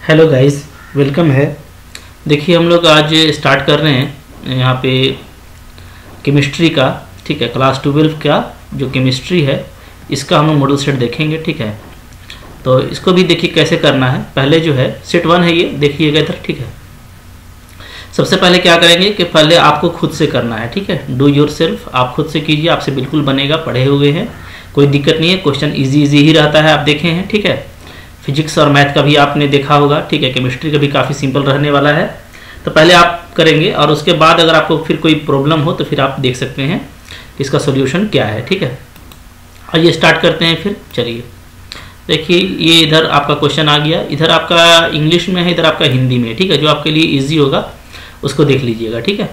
Hello guys, welcome है। देखिए हम लोग आज स्टार्ट कर रहे हैं यहाँ पे केमिस्ट्री का, ठीक है। क्लास 12 का जो केमिस्ट्री है इसका हम लोग मॉडल सेट देखेंगे, ठीक है। तो इसको भी देखिए कैसे करना है। पहले जो है सेट 1 है, ये देखिएगा इधर, ठीक है। सबसे पहले क्या करेंगे कि पहले आपको खुद से करना है, ठीक है। डू योर सेल्फ, आप खुद से कीजिए, आपसे बिल्कुल बनेगा, पढ़े हुए हैं, कोई दिक्कत नहीं है। क्वेश्चन इजी ही रहता है, आप देखे हैं, ठीक है। फिजिक्स और मैथ का भी आपने देखा होगा, ठीक है। केमिस्ट्री का भी काफ़ी सिंपल रहने वाला है। तो पहले आप करेंगे और उसके बाद अगर आपको फिर कोई प्रॉब्लम हो तो फिर आप देख सकते हैं इसका सॉल्यूशन क्या है, ठीक है। आइए स्टार्ट करते हैं फिर। चलिए देखिए, ये इधर आपका क्वेश्चन आ गया, इधर आपका इंग्लिश में है, इधर आपका हिंदी में है, ठीक है। जो आपके लिए ईजी होगा उसको देख लीजिएगा, ठीक है।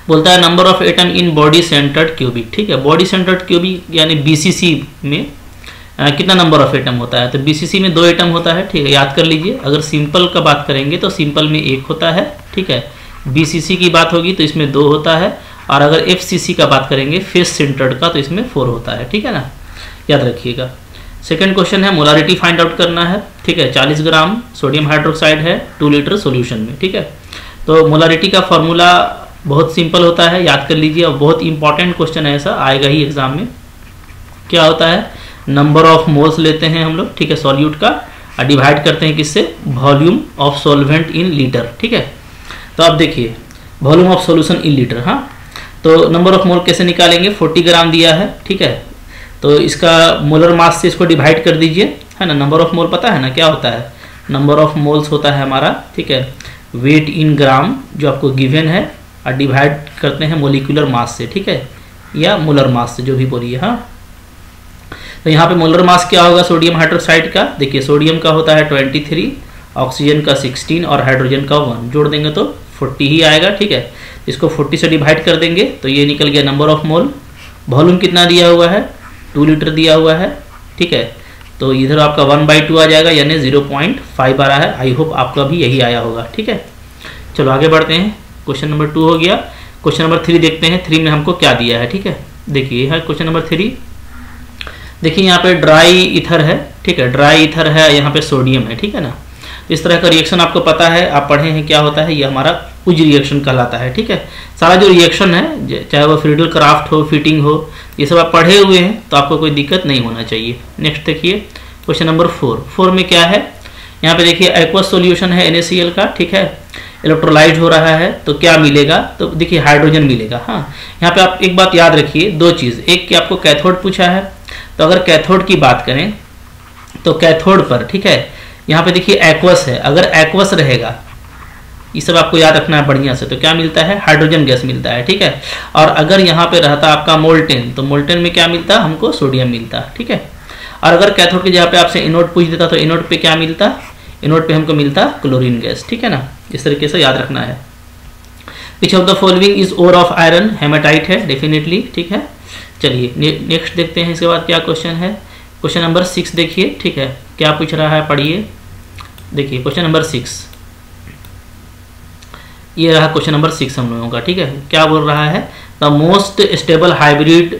बोलता है number of atom in body centred cubic, ठीक है। बॉडी सेंटर्ड क्यूबिक यानी बीसीसी में कितना नंबर ऑफ एटम होता है, तो बीसीसी में 2 एटम होता है, ठीक है। याद कर लीजिए। अगर सिंपल का बात करेंगे तो सिंपल में 1 होता है, ठीक है। बीसीसी की बात होगी तो इसमें 2 होता है, और अगर एफसीसी का बात करेंगे फेस सेंटर्ड का तो इसमें 4 होता है, ठीक है ना। याद रखिएगा। सेकंड क्वेश्चन है मोलारिटी फाइंड आउट करना है, ठीक है। 40 ग्राम सोडियम हाइड्रोक्साइड है 2 लीटर सोल्यूशन में, ठीक है। तो मोलारिटी का फॉर्मूला बहुत सिंपल होता है, याद कर लीजिए। और बहुत इंपॉर्टेंट क्वेश्चन है, ऐसा आएगा ही एग्जाम में। क्या होता है, नंबर ऑफ मोल्स लेते हैं हम लोग, ठीक है, सॉल्यूट का, और डिवाइड करते हैं किससे, volume of solvent in litre, ठीक है। तो अब देखिए volume of solution in litre, हाँ। तो नंबर ऑफ मोल कैसे निकालेंगे, 40 ग्राम दिया है, ठीक है। तो इसका मोलर मास से इसको डिवाइड कर दीजिए, है ना। नंबर ऑफ मोल पता है ना क्या होता है, नंबर ऑफ मोल्स होता है हमारा, ठीक है, वेट इन ग्राम जो आपको गिवन है, और डिवाइड करते हैं मोलिकुलर मास से, ठीक है, या मोलर मास से, जो भी बोलिए, हाँ। तो यहाँ पे मोलर मास क्या होगा सोडियम हाइड्रोक्साइड का, देखिए सोडियम का होता है 23, ऑक्सीजन का 16 और हाइड्रोजन का 1, जोड़ देंगे तो 40 ही आएगा, ठीक है। इसको 40 से डिवाइड कर देंगे तो ये निकल गया नंबर ऑफ मोल। वॉल्यूम कितना दिया हुआ है, 2 लीटर दिया हुआ है, ठीक है। तो इधर आपका 1/2 आ जाएगा, यानी 0.5 आ रहा है। आई होप आपका भी यही आया होगा, ठीक है। चलो आगे बढ़ते हैं। क्वेश्चन नंबर 2 हो गया। क्वेश्चन नंबर 3 देखते हैं। 3 में हमको क्या दिया है, ठीक है। देखिए है क्वेश्चन नंबर 3। देखिए यहाँ पे ड्राई ईथर है, ठीक है, ड्राई ईथर है, यहाँ पे सोडियम है, ठीक है ना। इस तरह का रिएक्शन आपको पता है, आप पढ़े हैं क्या होता है, ये हमारा उज रिएक्शन कहलाता है, ठीक है। सारा जो रिएक्शन है, चाहे वो फ्रीडल क्राफ्ट हो, फिटिंग हो, ये सब आप पढ़े हुए हैं, तो आपको कोई दिक्कत नहीं होना चाहिए। नेक्स्ट देखिए क्वेश्चन नंबर 4 में क्या है, यहाँ पे देखिए एक्वस सोल्यूशन है NaCl का, ठीक है। इलेक्ट्रोलाइज हो रहा है तो क्या मिलेगा, तो देखिए हाइड्रोजन मिलेगा, हाँ। यहाँ पे आप एक बात याद रखिए, 2 चीज़, एक कि आपको कैथोड पूछा है, तो अगर कैथोड की बात करें तो कैथोड पर, ठीक है, यहाँ पे देखिए एक्वस है, अगर एक्वस रहेगा, ये सब आपको याद रखना है बढ़िया से, तो क्या मिलता है, हाइड्रोजन गैस मिलता है, ठीक है। और अगर यहाँ पे रहता आपका मोल्टेन, तो मोल्टेन में क्या मिलता, हमको सोडियम मिलता, ठीक है। और अगर कैथोड की जगह पे आपसे एनोड पूछ देता तो एनोड पे क्या मिलता, एनोड पे हमको मिलता क्लोरीन गैस, ठीक है ना। इस तरीके से याद रखना है। Which of the following is ore of iron, hematite है डेफिनेटली, ठीक है। चलिए नेक्स्ट देखते हैं, इसके बाद क्या क्वेश्चन है। क्वेश्चन नंबर 6 देखिए, ठीक है, क्या पूछ रहा है, पढ़िए। देखिए क्वेश्चन नंबर 6, ये रहा क्वेश्चन नंबर 6 हम लोगों का, ठीक है। क्या बोल रहा है, the most stable hybrid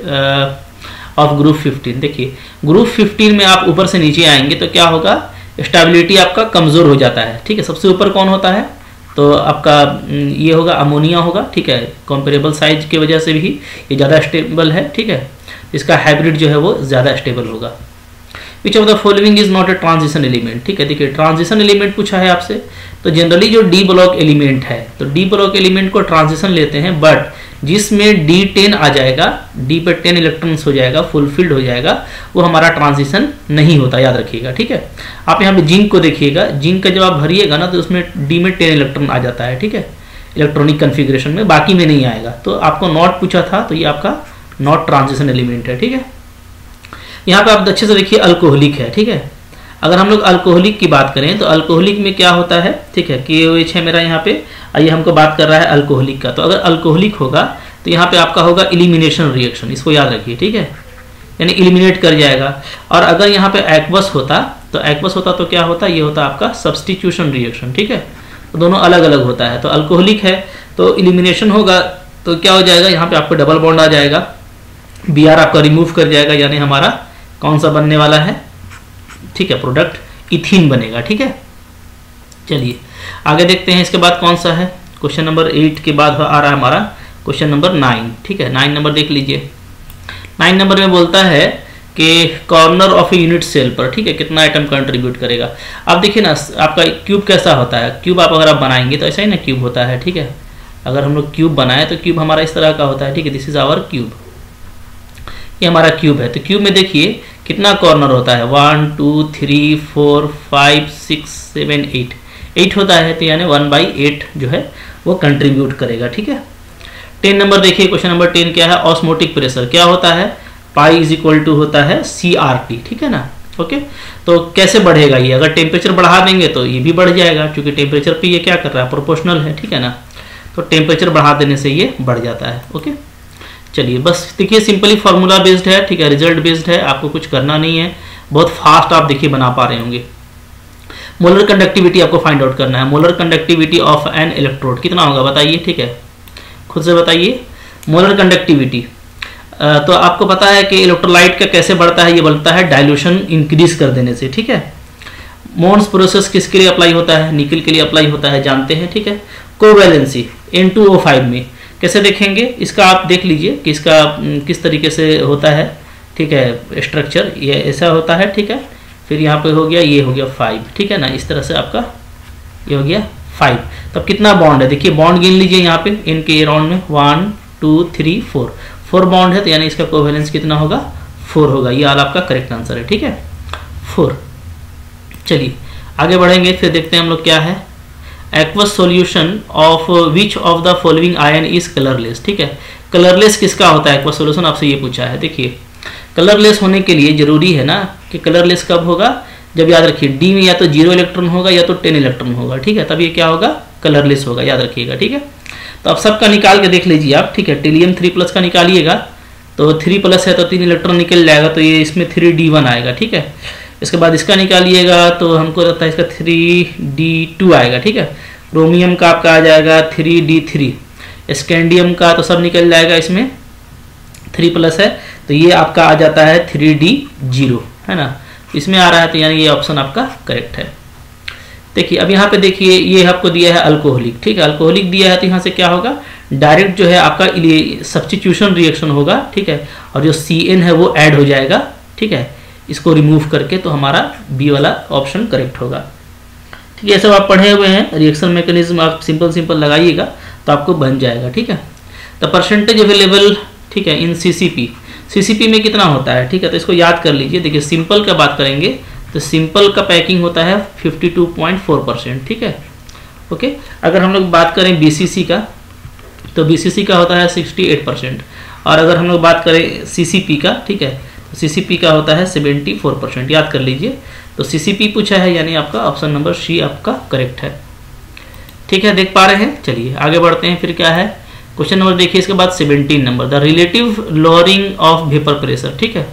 of group 15। देखिए ग्रुप 15 में आप ऊपर से नीचे आएंगे तो क्या होगा, स्टेबिलिटी आपका कमज़ोर हो जाता है, ठीक है। सबसे ऊपर कौन होता है, तो आपका ये होगा अमोनिया होगा, ठीक है। कंपेरेबल साइज की वजह से भी ये ज़्यादा स्टेबल है, ठीक है। इसका हाइब्रिड जो है वो ज़्यादा स्टेबल होगा। विच of the following is not a transition element, ठीक है। देखिए ट्रांजिशन एलिमेंट पूछा है आपसे, तो जनरली जो डी ब्लॉक एलिमेंट है, तो डी ब्लॉक एलिमेंट को ट्रांजिशन लेते हैं, बट जिसमें D10 आ जाएगा, D पे 10 इलेक्ट्रॉन्स हो जाएगा, फुलफिल्ड हो जाएगा, वो हमारा ट्रांजिशन नहीं होता, याद रखिएगा, ठीक है। आप यहाँ पे जिंक को देखिएगा, जिंक का जब आप भरिएगा ना तो उसमें D में 10 इलेक्ट्रॉन आ जाता है, ठीक है, इलेक्ट्रॉनिक कन्फिग्रेशन में, बाकी में नहीं आएगा। तो आपको नॉट पूछा था, तो ये आपका नॉट ट्रांजिशन एलिमेंट है, ठीक है। यहाँ पे आप अच्छे से देखिए अल्कोहलिक है, ठीक है। अगर हम लोग अल्कोहलिक की बात करें तो अल्कोहलिक में क्या होता है, ठीक है, KOH है मेरा यहाँ पे, आइए हमको बात कर रहा है अल्कोहलिक का। तो अगर अल्कोहलिक होगा तो यहाँ पे आपका होगा इलिमिनेशन रिएक्शन, इसको याद रखिए, ठीक है, यानी इलिमिनेट कर जाएगा। और अगर यहाँ पे एक्वस होता तो क्या होता, ये होता आपका सब्सटीट्यूशन रिएक्शन, ठीक है। तो दोनों अलग अलग होता है। तो अल्कोहलिक है तो इलिमिनेशन होगा, तो क्या हो जाएगा, यहाँ पे आपको डबल बॉन्ड आ जाएगा, Br आपका रिमूव कर जाएगा, यानी हमारा कौन सा बनने वाला है, ठीक है, प्रोडक्ट इथीन बनेगा, ठीक है। चलिए आगे देखते हैं। इसके बाद कौन सा है, क्वेश्चन नंबर 8 के बाद आ रहा है हमारा क्वेश्चन नंबर 9। ठीक है, 9 नंबर देख लीजिए। 9 नंबर में बोलता है कि corner of a unit cell पर, ठीक है, कितना आइटम कंट्रीब्यूट करेगा। अब देखिए ना, आपका क्यूब कैसा होता है, क्यूब आप अगर आप बनाएंगे तो ऐसा ही ना क्यूब होता है। ठीक है, अगर हम लोग क्यूब बनाए तो क्यूब हमारा इस तरह का होता है। ठीक है, दिस इज आवर क्यूब, ये हमारा क्यूब है। तो क्यूब में देखिए कितना कॉर्नर होता है, 1 2 3 4 5 6 7 8 होता है। तो यानी 1/8 जो है वो कंट्रीब्यूट करेगा। ठीक है, 10 नंबर देखिए, क्वेश्चन नंबर 10 क्या है, ऑस्मोटिक प्रेशर क्या होता है, पाई इज इक्वल टू होता है CRT। ठीक है ना, ओके। तो कैसे बढ़ेगा ये, अगर टेम्परेचर बढ़ा देंगे तो ये भी बढ़ जाएगा, क्योंकि टेम्परेचर पे ये क्या कर रहा है, प्रोपोर्शनल है। ठीक है ना, तो टेम्परेचर बढ़ा देने से ये बढ़ जाता है। ओके, चलिए बस देखिए, सिंपली फार्मूला बेस्ड है। ठीक है, रिजल्ट बेस्ड है, आपको कुछ करना नहीं है, बहुत फास्ट आप देखिए बना पा रहे होंगे। मोलर कंडक्टिविटी आपको फाइंड आउट करना है। Molar conductivity of N electrode कितना होगा बताइए। ठीक है, खुद से बताइए मोलर कंडक्टिविटी। तो आपको पता है कि इलेक्ट्रोलाइट का कैसे बढ़ता है, ये बढ़ता है डाइल्यूशन इंक्रीज कर देने से। ठीक है, मोन्स प्रोसेस किसके लिए अप्लाई होता है, निकल के लिए अप्लाई होता है, जानते हैं। ठीक है, कोवैलेंसी N2O5 में कैसे देखेंगे, इसका आप देख लीजिए कि इसका किस तरीके से होता है। ठीक है, स्ट्रक्चर ये ऐसा होता है। ठीक है, फिर यहाँ पे हो गया, ये हो गया 5। ठीक है ना, इस तरह से आपका ये हो गया 5। तब कितना बॉन्ड है, देखिए बॉन्ड गिन लीजिए यहाँ पे इनके राउंड में 1 2 3 4 बॉन्ड है। तो यानी इसका कोवैलेंस कितना होगा, 4 होगा। ये आपका करेक्ट आंसर है। ठीक है, 4। चलिए आगे बढ़ेंगे, फिर देखते हैं हम लोग क्या है। Aqueous solution of which of the following ion is colourless. ठीक है, कलरलेस किसका होता है एक्वस सॉल्यूशन, आपसे ये पूछा है। देखिए कलरलेस होने के लिए जरूरी है ना कि कलरलेस कब होगा, जब याद रखिए डी में या तो 0 इलेक्ट्रॉन होगा या तो 10 इलेक्ट्रॉन होगा। ठीक है, तब ये क्या होगा, कलरलेस होगा, याद रखिएगा। ठीक है, तो अब सबका निकाल के देख लीजिए आप। ठीक है, टेलियम 3+ का निकालिएगा तो 3+ है तो 3 इलेक्ट्रॉन निकल जाएगा, तो ये इसमें 3D1 आएगा। ठीक है, इसके बाद इसका निकालिएगा तो हमको लगता है इसका 3D2 आएगा। ठीक है, क्रोमियम का आपका आ जाएगा 3D3, स्कैंडियम का तो सब निकल जाएगा, इसमें 3+ है तो ये आपका आ जाता है 3D0, है ना, इसमें आ रहा है। तो यानी ये ऑप्शन आपका करेक्ट है। देखिए अब यहाँ पे देखिए, ये आपको दिया है अल्कोहलिक। ठीक है, अल्कोहलिक दिया है तो यहाँ से क्या होगा, डायरेक्ट जो है आपका सब्स्टिट्यूशन रिएक्शन होगा। ठीक है, और जो CN है वो ऐड हो जाएगा। ठीक है, इसको रिमूव करके तो हमारा बी वाला ऑप्शन करेक्ट होगा। ठीक है, ये सब आप पढ़े हुए हैं, रिएक्शन मैकेनिज्म आप सिंपल लगाइएगा तो आपको बन जाएगा। ठीक है, तो परसेंटेज अवेलेबल, ठीक है, इन CCP में कितना होता है। ठीक है, तो इसको याद कर लीजिए। देखिए सिंपल का बात करेंगे तो सिंपल का पैकिंग होता है 52.4%। ठीक है, ओके। अगर हम लोग बात करें BCC का तो BCC का होता है 68%, और अगर हम लोग बात करें CCP का, ठीक है, तो CCP का होता है 74%, याद कर लीजिए। तो CCP पूछा है, यानी आपका ऑप्शन नंबर C आपका करेक्ट है। ठीक है, देख पा रहे हैं। चलिए आगे बढ़ते हैं, फिर क्या है क्वेश्चन नंबर देखिए, इसके बाद 17 नंबर, the relative lowering of vapour pressure. ठीक है,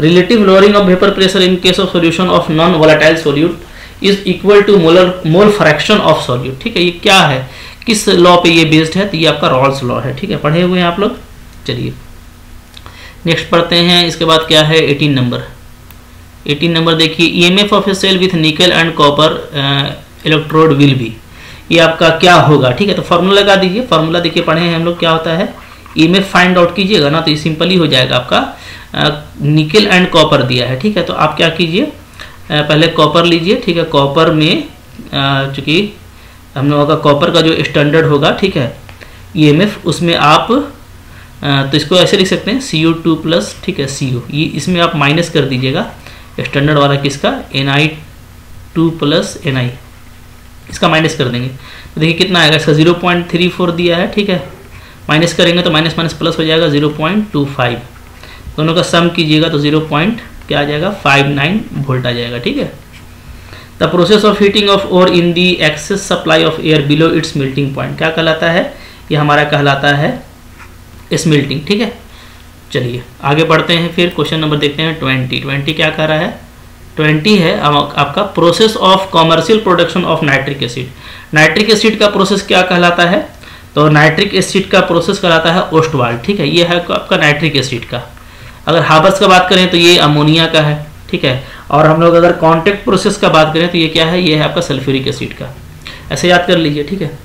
relative lowering of vapour pressure in case of solution of non volatile solute is equal to mole fraction of solute. ठीक है, ये क्या है, किस लॉ पे ये बेस्ड है, तो ये आपका रॉल्स लॉ है। ठीक है, पढ़े हुए हैं आप लोग। चलिए नेक्स्ट पढ़ते हैं, इसके बाद क्या है 18 नंबर। 18 नंबर देखिए, EMF of a cell with nickel and copper electrode will be, ये आपका क्या होगा। ठीक है, तो फॉर्मूला लगा दीजिए। फॉर्मूला देखिए पढ़े हैं हम लोग, क्या होता है, EMF फाइंड आउट कीजिएगा ना, तो ये सिंपल ही हो जाएगा आपका। निकल एंड कॉपर दिया है। ठीक है, तो आप क्या कीजिए, पहले कॉपर लीजिए। ठीक है, कॉपर में चूंकि हम लोगों का कॉपर का जो स्टैंडर्ड होगा, ठीक है, EMF, उसमें आप तो इसको ऐसे लिख सकते हैं CO2+, ठीक है, CO, ये इसमें आप माइनस कर दीजिएगा स्टैंडर्ड वाला किसका, Ni2+ Ni, इसका माइनस कर देंगे तो देखिए कितना आएगा, इसका 0.34 दिया है। ठीक है, माइनस करेंगे तो माइनस माइनस प्लस हो जाएगा 0.25, दोनों का सम कीजिएगा तो 0. आ जाएगा 59 वोल्ट आ जाएगा। ठीक है, the process of heating of ore in the excess supply of air below its melting point क्या कहलाता है, ये हमारा कहलाता है स्मेल्टिंग। ठीक है, चलिए आगे बढ़ते हैं, फिर क्वेश्चन नंबर देखते हैं 20 क्या कह रहा है। 20 है आपका process of commercial production of nitric acid. Nitric acid का प्रोसेस क्या कहलाता है, तो नाइट्रिक एसिड का प्रोसेस कहलाता है ओस्टवाल्ड। ठीक है, ये है आपका नाइट्रिक एसिड का। अगर हाबस का बात करें तो ये अमोनिया का है। ठीक है, और हम लोग अगर कॉन्टैक्ट प्रोसेस का बात करें तो ये क्या है, ये है आपका सल्फ्यूरिक एसिड का। ऐसे याद कर लीजिए, ठीक है।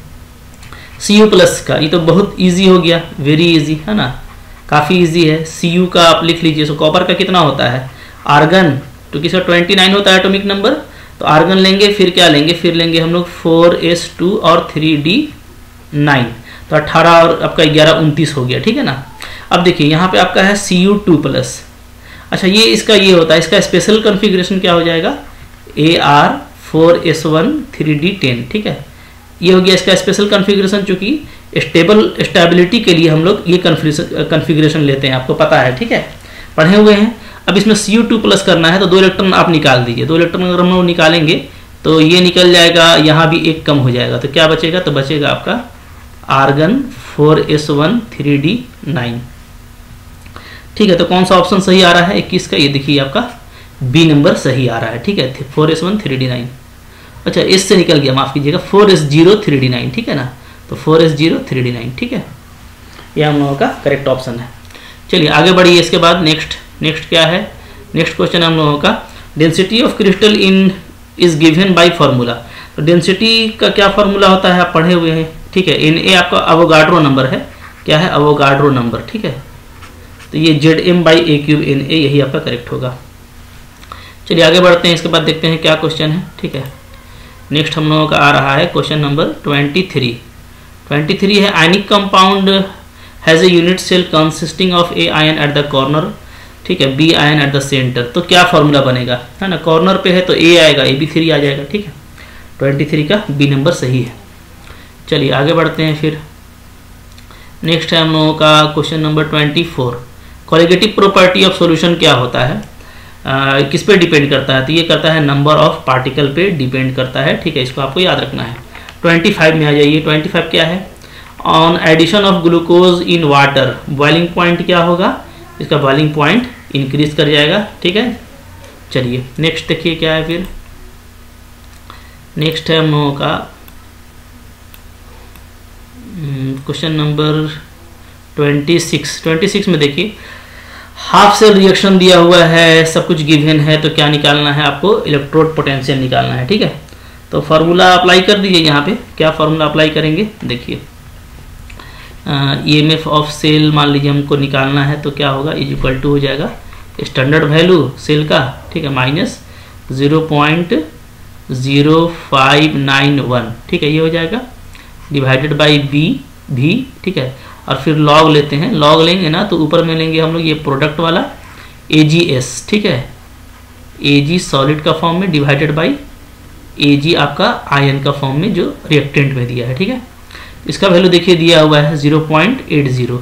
Cu प्लस का ये तो बहुत इजी हो गया, वेरी इजी है ना, काफ़ी इजी है। Cu का आप लिख लीजिए। सो कॉपर का कितना होता है, आर्गन, क्योंकि इसका 29 होता है एटॉमिक नंबर, तो आर्गन लेंगे, फिर क्या लेंगे, फिर लेंगे हम लोग 4s2 और 3d9, तो 18 और आपका 11 29 हो गया, ठीक है ना। अब देखिए यहाँ पे आपका है Cu2 प्लस। अच्छा ये इसका ये होता है, इसका स्पेशल कॉन्फ़िगरेशन क्या हो जाएगा, Ar4s1 3d10, ठीक है। ये हो गया इसका स्पेशल कॉन्फ़िगरेशन, चूंकि स्टेबिलिटी के लिए हम लोग ये कॉन्फ़िगरेशन लेते हैं, आपको पता है, ठीक है, पढ़े हुए हैं। अब इसमें Cu2 प्लस करना है तो 2 इलेक्ट्रॉन आप निकाल दीजिए। 2 इलेक्ट्रॉन अगर हम लोग निकालेंगे तो ये निकल जाएगा, यहाँ भी एक कम हो जाएगा, तो क्या बचेगा, तो बचेगा आपका आर्गन 4s1 3d9, ठीक है। तो कौन सा ऑप्शन सही आ रहा है 21 का, ये देखिए आपका बी नंबर सही आ रहा है, ठीक है, 4s1 3d9। अच्छा इससे निकल गया, माफ कीजिएगा, 4s0 3d9, ठीक है ना, तो 4s0 3d9, ठीक है, ये हम लोगों का करेक्ट ऑप्शन है। चलिए आगे बढ़िए। इसके बाद नेक्स्ट क्या है, नेक्स्ट क्वेश्चन हम लोगों का, density of crystal in is given by formula. तो डेंसिटी का क्या फार्मूला होता है, आप पढ़े हुए हैं, ठीक है। Na आपका अवोगाड्रो नंबर है, क्या है, अवोगाड्रो नंबर, ठीक है। तो ये Zm/a³ Na, यही आपका करेक्ट होगा। चलिए आगे बढ़ते हैं। इसके बाद देखते हैं क्या क्वेश्चन है, ठीक है। नेक्स्ट हम लोगों का आ रहा है क्वेश्चन नंबर 23 है, ionic compound has a unit cell consisting of a ion at the corner, ठीक है, b ion at the centre. तो क्या फॉर्मूला बनेगा, है ना, कॉर्नर पे है तो ए आएगा, Ab3 आ जाएगा, ठीक है। 23 का बी नंबर सही है। चलिए आगे बढ़ते हैं फिर। नेक्स्ट है हम लोगों का question number 24, colligative property of solution क्या होता है, किस पे डिपेंड करता है, तो ये करता है नंबर ऑफ पार्टिकल पे डिपेंड करता है, ठीक है, इसको आपको याद रखना है। 25 में आ जाइए। 25 क्या है, on addition of glucose in water boiling point क्या होगा, इसका बॉइलिंग पॉइंट इंक्रीज कर जाएगा, ठीक है। चलिए नेक्स्ट देखिए क्या है फिर। नेक्स्ट है हम लोगों का क्वेश्चन नंबर 26 में देखिए, हाफ सेल रिएक्शन दिया हुआ है, सब कुछ गिवन है, तो क्या निकालना है आपको, इलेक्ट्रोड पोटेंशियल निकालना है, ठीक है। तो फार्मूला अप्लाई कर दीजिए। यहाँ पे क्या फार्मूला अप्लाई करेंगे, देखिए EMF ऑफ सेल मान लीजिए हमको निकालना है, तो क्या होगा, इज इक्वल टू हो जाएगा स्टैंडर्ड वैल्यू सेल का, ठीक है, माइनस 0.0591, ठीक है, ये हो जाएगा डिवाइडेड बाई भी, ठीक है। और फिर लॉग लेते हैं, लॉग लेंगे ना तो ऊपर में लेंगे हम लोग ये प्रोडक्ट वाला AgS, ठीक है, Ag सॉलिड का फॉर्म में डिवाइडेड बाई Ag आपका आयन का फॉर्म में जो रिएक्टेंट में दिया है, ठीक है। इसका वैल्यू देखिए दिया हुआ है 0.80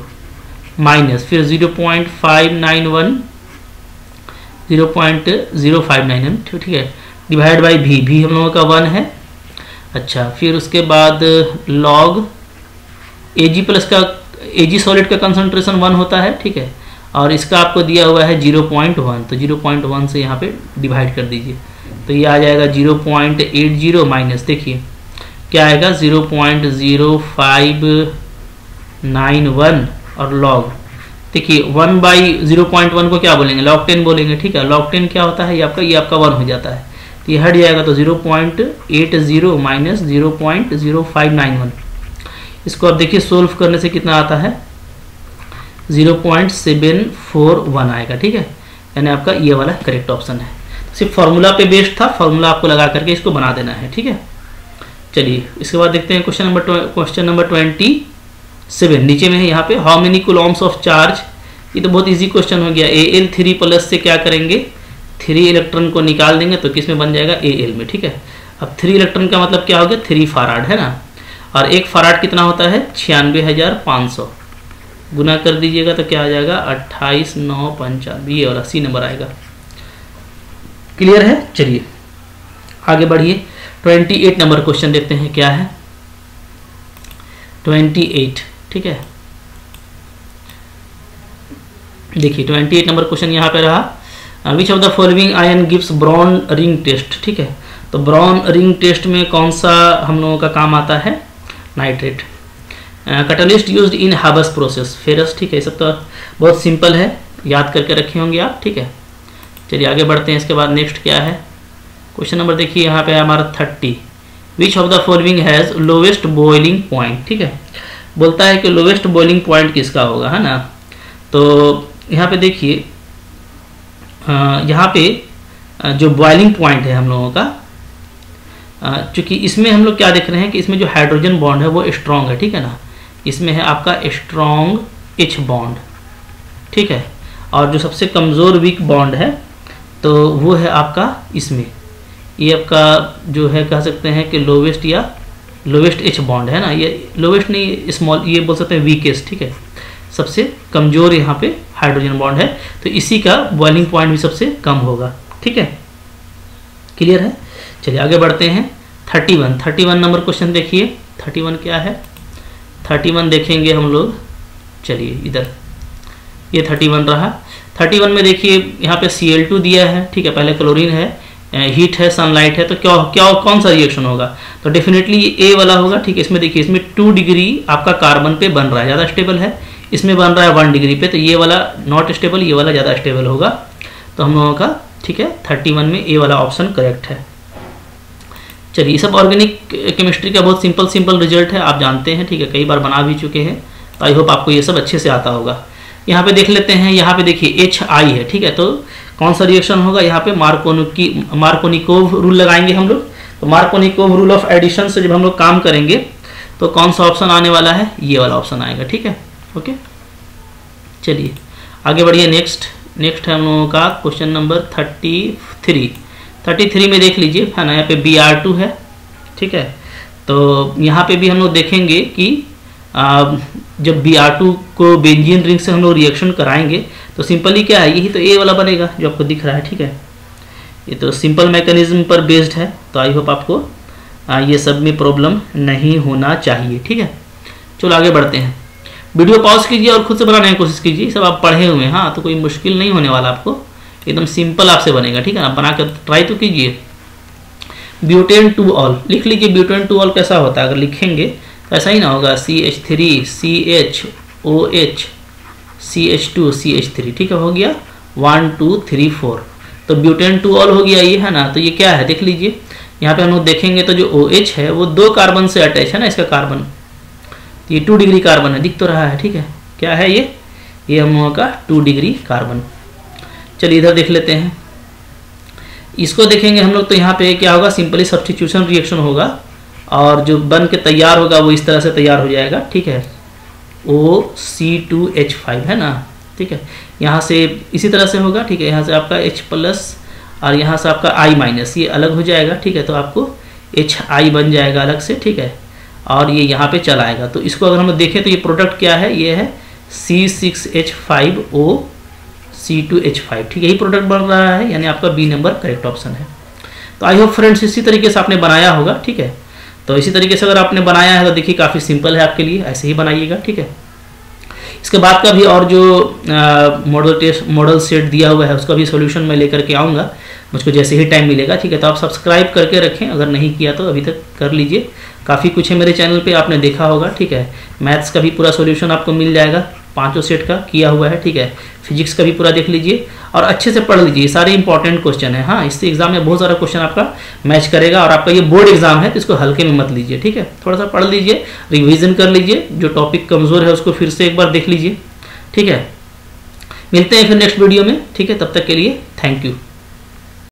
माइनस फिर 0.0591, ठीक है, डिवाइड बाई भी हम लोगों का 1 है। अच्छा फिर उसके बाद लॉग Ag प्लस का, Ag सॉलिड का कंसंट्रेशन 1 होता है, ठीक है, और इसका आपको दिया हुआ है 0.1, तो 0.1 से यहाँ पे डिवाइड कर दीजिए, तो ये आ जाएगा 0.80 माइनस देखिए क्या आएगा 0.0591 और लॉग, देखिए 1/0.1 को क्या बोलेंगे, log 10 बोलेंगे, ठीक है। log 10 क्या होता है, ये आपका 1 हो जाता है, तो ये हट जाएगा, तो 0.80 माइनस 0.0591, इसको अब देखिए सोल्व करने से कितना आता है 0.741 आएगा, ठीक है, यानी आपका ये वाला करेक्ट ऑप्शन है। सिर्फ फार्मूला पे बेस्ड था, फार्मूला आपको लगा करके इसको बना देना है, ठीक है। चलिए इसके बाद देखते हैं क्वेश्चन नंबर 27 नीचे में है, यहाँ पे how many Coulomb's of charge, ये तो बहुत इजी क्वेश्चन हो गया। Al3 प्लस से क्या करेंगे, 3 इलेक्ट्रॉन को निकाल देंगे तो किस में बन जाएगा, Al में, ठीक है। अब 3 इलेक्ट्रॉन का मतलब क्या हो गया, 3 फराड है ना, और 1 फराड कितना होता है 96,500, गुना कर दीजिएगा तो क्या आ जाएगा 28,995, ये और 80 नंबर आएगा। क्लियर है। चलिए आगे बढ़िए। 28 नंबर क्वेश्चन देखते हैं क्या है। 28, ठीक है, देखिए 28 नंबर क्वेश्चन यहाँ पे रहा, which of the following ion gives brown ring test, ठीक है। तो ब्रॉन रिंग टेस्ट में कौन सा हम लोगों का काम आता है, nitrate. Catalyst used in Haber's process, ferrous, ठीक है। ये सब तो बहुत सिंपल है, याद करके रखे होंगे आप, ठीक है। चलिए आगे बढ़ते हैं। इसके बाद नेक्स्ट क्या है, क्वेश्चन नंबर देखिए यहाँ पे हमारा 30, विच of the following has lowest boiling point, ठीक है, बोलता है कि लोवेस्ट बॉइलिंग पॉइंट किसका होगा, है ना। तो यहाँ पे देखिए, यहाँ पे जो बॉइलिंग पॉइंट है हम लोगों का, चूंकि इसमें हम लोग क्या देख रहे हैं कि इसमें जो हाइड्रोजन बॉन्ड है वो स्ट्रॉन्ग है, ठीक है ना, इसमें है आपका स्ट्रॉन्ग H बॉन्ड, ठीक है, और जो सबसे कमज़ोर वीक बॉन्ड है तो वो है आपका इसमें, ये आपका जो है कह सकते हैं कि लोवेस्ट या लोवेस्ट H बॉन्ड है ना, ये लोवेस्ट नहीं, स्मॉल, ये बोल सकते हैं वीकेस्ट, ठीक है, सबसे कमज़ोर यहाँ पे हाइड्रोजन बॉन्ड है, तो इसी का बॉइलिंग पॉइंट भी सबसे कम होगा, ठीक है, क्लियर है। चलिए आगे बढ़ते हैं। 31 नंबर क्वेश्चन देखिए, 31 क्या है, 31 देखेंगे हम लोग, चलिए इधर ये 31 रहा। 31 में देखिए यहाँ पे Cl2 दिया है, ठीक है, पहले क्लोरीन है, हीट है, सनलाइट है, तो क्या कौन सा रिएक्शन होगा, तो डेफिनेटली ये A वाला होगा, ठीक है। इसमें देखिए, इसमें 2 डिग्री आपका कार्बन पे बन रहा है, ज़्यादा स्टेबल है, इसमें बन रहा है 1 डिग्री पे, तो ये वाला नॉट स्टेबल, ये वाला ज़्यादा स्टेबल होगा, तो हम लोगों का, ठीक है, 31 में A वाला ऑप्शन करेक्ट है। चलिए, सब ऑर्गेनिक केमिस्ट्री का बहुत सिंपल रिजल्ट है, आप जानते हैं, ठीक है, कई बार बना भी चुके हैं, तो आई होप आपको ये सब अच्छे से आता होगा। यहाँ पे देख लेते हैं, यहाँ पे देखिए HI है, ठीक है, तो कौन सा रिएक्शन होगा, यहाँ पे मार्कोनिकोव रूल लगाएंगे हम लोग, तो मार्कोनिकोव रूल ऑफ एडिशन से जब हम लोग काम करेंगे तो कौन सा ऑप्शन आने वाला है, ये वाला ऑप्शन आएगा, ठीक है, ओके। चलिए आगे बढ़िए, नेक्स्ट है हम लोगों का क्वेश्चन नंबर 33 में देख लीजिए, है ना, यहाँ पे Br2 है, ठीक है, तो यहाँ पे भी हम लोग देखेंगे कि जब Br2 को बेंजीन रिंग से हम लोग रिएक्शन कराएंगे तो सिंपली क्या है, यही तो A वाला बनेगा जो आपको दिख रहा है, ठीक है, ये तो सिंपल मैकेनिज्म पर बेस्ड है, तो आई होप आपको ये सब में प्रॉब्लम नहीं होना चाहिए, ठीक है। चलो आगे बढ़ते हैं, वीडियो पॉज कीजिए और खुद से बनाने की कोशिश कीजिए, सब आप पढ़े हुए हैं, हाँ, तो कोई मुश्किल नहीं होने वाला आपको, एकदम सिंपल आपसे बनेगा, ठीक है ना, बना कर ट्राई तो कीजिए। ब्यूटेन 2 ऑल लिख लीजिए, ब्यूटेन 2 ऑल कैसा होता है, अगर लिखेंगे तो ऐसा ही ना होगा, CH3 CHOH CH2 CH3, ठीक है, हो गया 1 2 3 4, तो ब्यूटेन 2 ऑल हो गया ये, है ना। तो ये क्या है देख लीजिए, यहाँ पे हम लोग देखेंगे तो जो OH है वो 2 कार्बन से अटैच है ना, इसका कार्बन, तो ये 2 डिग्री कार्बन है, दिख तो रहा है, ठीक है, क्या है ये हम लोगों का 2 डिग्री कार्बन। चलिए इधर देख लेते हैं, इसको देखेंगे हम लोग, तो यहाँ पे क्या होगा, सिंपली सब्स्टिट्यूशन रिएक्शन होगा, और जो बन के तैयार होगा वो इस तरह से तैयार हो जाएगा, ठीक है, OC2H5 है ना, ठीक है, यहाँ से इसी तरह से होगा, ठीक है, यहाँ से आपका H+ और यहाँ से आपका I-, ये अलग हो जाएगा, ठीक है, तो आपको HI बन जाएगा अलग से, ठीक है, और ये यहाँ पे चला आएगा। तो इसको अगर हम देखें तो ये प्रोडक्ट क्या है, ये है C6H5O C2H5, ठीक है, यही प्रोडक्ट बन रहा है, यानी आपका B नंबर करेक्ट ऑप्शन है। तो आई होप फ्रेंड्स इसी तरीके से आपने बनाया होगा, ठीक है, तो इसी तरीके से अगर आपने बनाया है तो देखिए काफ़ी सिंपल है आपके लिए, ऐसे ही बनाइएगा, ठीक है। इसके बाद का भी और जो मॉडल सेट दिया हुआ है उसका भी सॉल्यूशन मैं लेकर के आऊँगा, मुझको जैसे ही टाइम मिलेगा, ठीक है। तो आप सब्सक्राइब करके रखें, अगर नहीं किया तो अभी तक कर लीजिए, काफ़ी कुछ है मेरे चैनल पे, आपने देखा होगा, ठीक है। मैथ्स का भी पूरा सॉल्यूशन आपको मिल जाएगा, 5 सेट का किया हुआ है, ठीक है। फिजिक्स का भी पूरा देख लीजिए और अच्छे से पढ़ लीजिए, सारे इंपॉर्टेंट क्वेश्चन है, हाँ, इससे एग्जाम में बहुत सारा क्वेश्चन आपका मैच करेगा, और आपका ये बोर्ड एग्जाम है तो इसको हल्के में मत लीजिए, ठीक है। थोड़ा सा पढ़ लीजिए, रिवीजन कर लीजिए, जो टॉपिक कमज़ोर है उसको फिर से एक बार देख लीजिए, ठीक है। मिलते हैं फिर नेक्स्ट वीडियो में, ठीक है, तब तक के लिए थैंक यू।